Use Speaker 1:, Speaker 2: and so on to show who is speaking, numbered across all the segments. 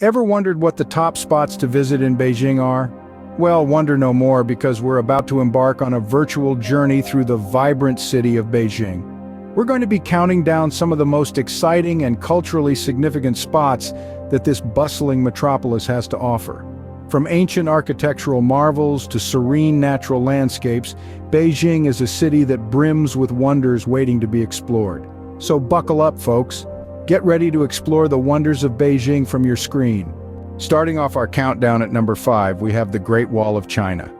Speaker 1: Ever wondered what the top spots to visit in Beijing are? Well, wonder no more, because we're about to embark on a virtual journey through the vibrant city of Beijing. We're going to be counting down some of the most exciting and culturally significant spots that this bustling metropolis has to offer. From ancient architectural marvels to serene natural landscapes, Beijing is a city that brims with wonders waiting to be explored. So buckle up, folks. Get ready to explore the wonders of Beijing from your screen. Starting off our countdown at number 5, we have the Great Wall of China.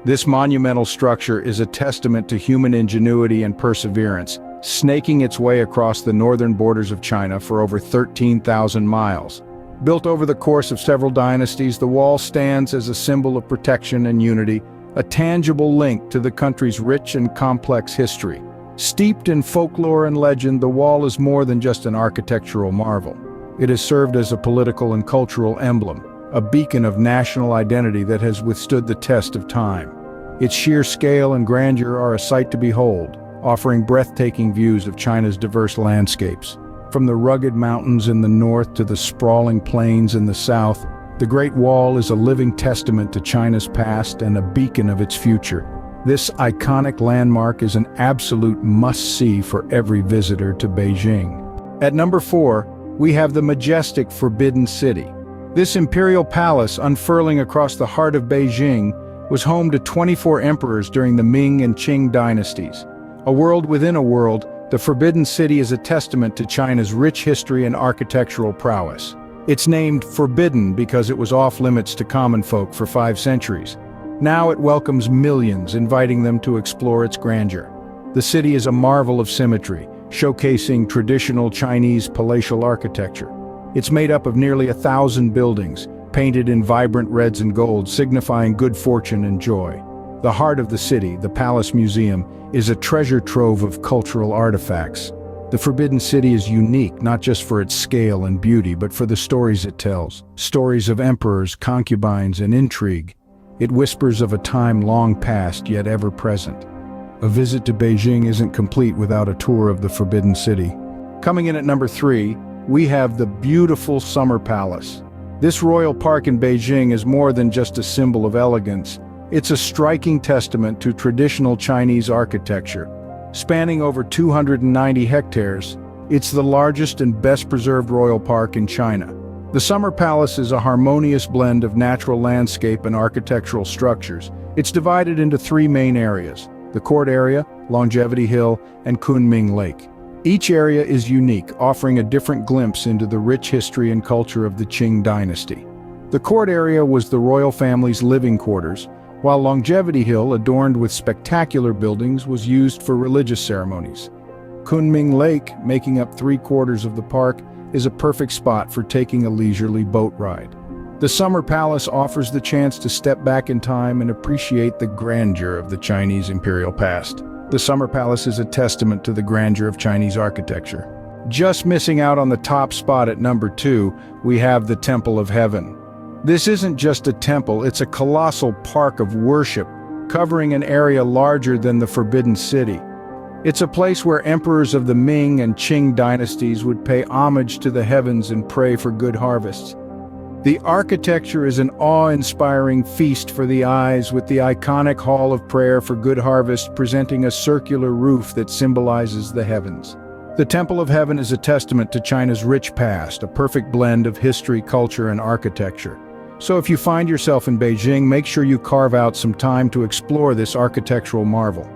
Speaker 1: This monumental structure is a testament to human ingenuity and perseverance, snaking its way across the northern borders of China for over 13,000 miles. Built over the course of several dynasties, the wall stands as a symbol of protection and unity, a tangible link to the country's rich and complex history. Steeped in folklore and legend, the wall is more than just an architectural marvel. It has served as a political and cultural emblem, a beacon of national identity that has withstood the test of time. Its sheer scale and grandeur are a sight to behold, offering breathtaking views of China's diverse landscapes. From the rugged mountains in the north to the sprawling plains in the south, the Great Wall is a living testament to China's past and a beacon of its future. This iconic landmark is an absolute must-see for every visitor to Beijing. At number 4, we have the majestic Forbidden City. This imperial palace, unfurling across the heart of Beijing, was home to 24 emperors during the Ming and Qing dynasties. A world within a world, the Forbidden City is a testament to China's rich history and architectural prowess. It's named Forbidden because it was off-limits to common folk for 5 centuries. Now it welcomes millions, inviting them to explore its grandeur. The city is a marvel of symmetry, showcasing traditional Chinese palatial architecture. It's made up of nearly 1,000 buildings, painted in vibrant reds and golds, signifying good fortune and joy. The heart of the city, the Palace Museum, is a treasure trove of cultural artifacts. The Forbidden City is unique not just for its scale and beauty, but for the stories it tells. Stories of emperors, concubines, and intrigue. It whispers of a time long past, yet ever present. A visit to Beijing isn't complete without a tour of the Forbidden City. Coming in at number 3, we have the beautiful Summer Palace. This royal park in Beijing is more than just a symbol of elegance. It's a striking testament to traditional Chinese architecture. Spanning over 290 hectares, it's the largest and best-preserved royal park in China. The Summer Palace is a harmonious blend of natural landscape and architectural structures. It's divided into 3 main areas: the court area, Longevity Hill, and Kunming Lake. Each area is unique, offering a different glimpse into the rich history and culture of the Qing dynasty. The court area was the royal family's living quarters, while Longevity Hill, adorned with spectacular buildings, was used for religious ceremonies. Kunming Lake, making up 3/4 of the park, is a perfect spot for taking a leisurely boat ride. The Summer Palace offers the chance to step back in time and appreciate the grandeur of the Chinese imperial past. The Summer Palace is a testament to the grandeur of Chinese architecture. Just missing out on the top spot at number 2, we have the Temple of Heaven. This isn't just a temple, it's a colossal park of worship, covering an area larger than the Forbidden City. It's a place where emperors of the Ming and Qing dynasties would pay homage to the heavens and pray for good harvests. The architecture is an awe-inspiring feast for the eyes, with the iconic Hall of Prayer for Good Harvest presenting a circular roof that symbolizes the heavens. The Temple of Heaven is a testament to China's rich past, a perfect blend of history, culture, and architecture. So if you find yourself in Beijing, make sure you carve out some time to explore this architectural marvel.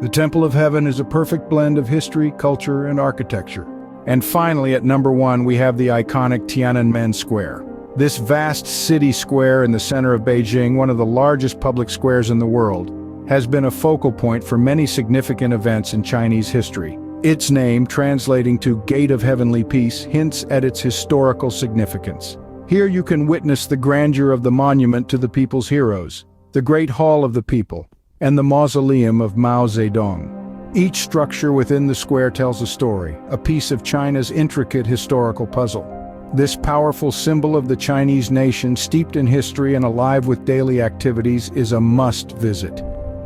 Speaker 1: The Temple of Heaven is a perfect blend of history, culture, and architecture. And finally, at number 1, we have the iconic Tiananmen Square. This vast city square in the center of Beijing, one of the largest public squares in the world, has been a focal point for many significant events in Chinese history. Its name, translating to Gate of Heavenly Peace, hints at its historical significance. Here you can witness the grandeur of the monument to the people's heroes, the Great Hall of the People, and the mausoleum of Mao Zedong. Each structure within the square tells a story, a piece of China's intricate historical puzzle. This powerful symbol of the Chinese nation, steeped in history and alive with daily activities, is a must-visit.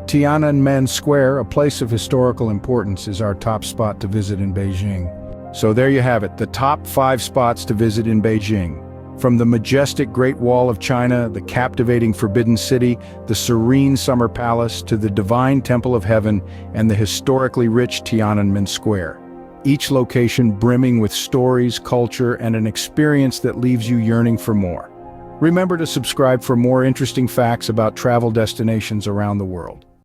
Speaker 1: Tiananmen Square, a place of historical importance, is our top spot to visit in Beijing. So there you have it, the top 5 spots to visit in Beijing. From the majestic Great Wall of China, the captivating Forbidden City, the serene Summer Palace, to the divine Temple of Heaven and the historically rich Tiananmen Square. Each location brimming with stories, culture, and an experience that leaves you yearning for more. Remember to subscribe for more interesting facts about travel destinations around the world.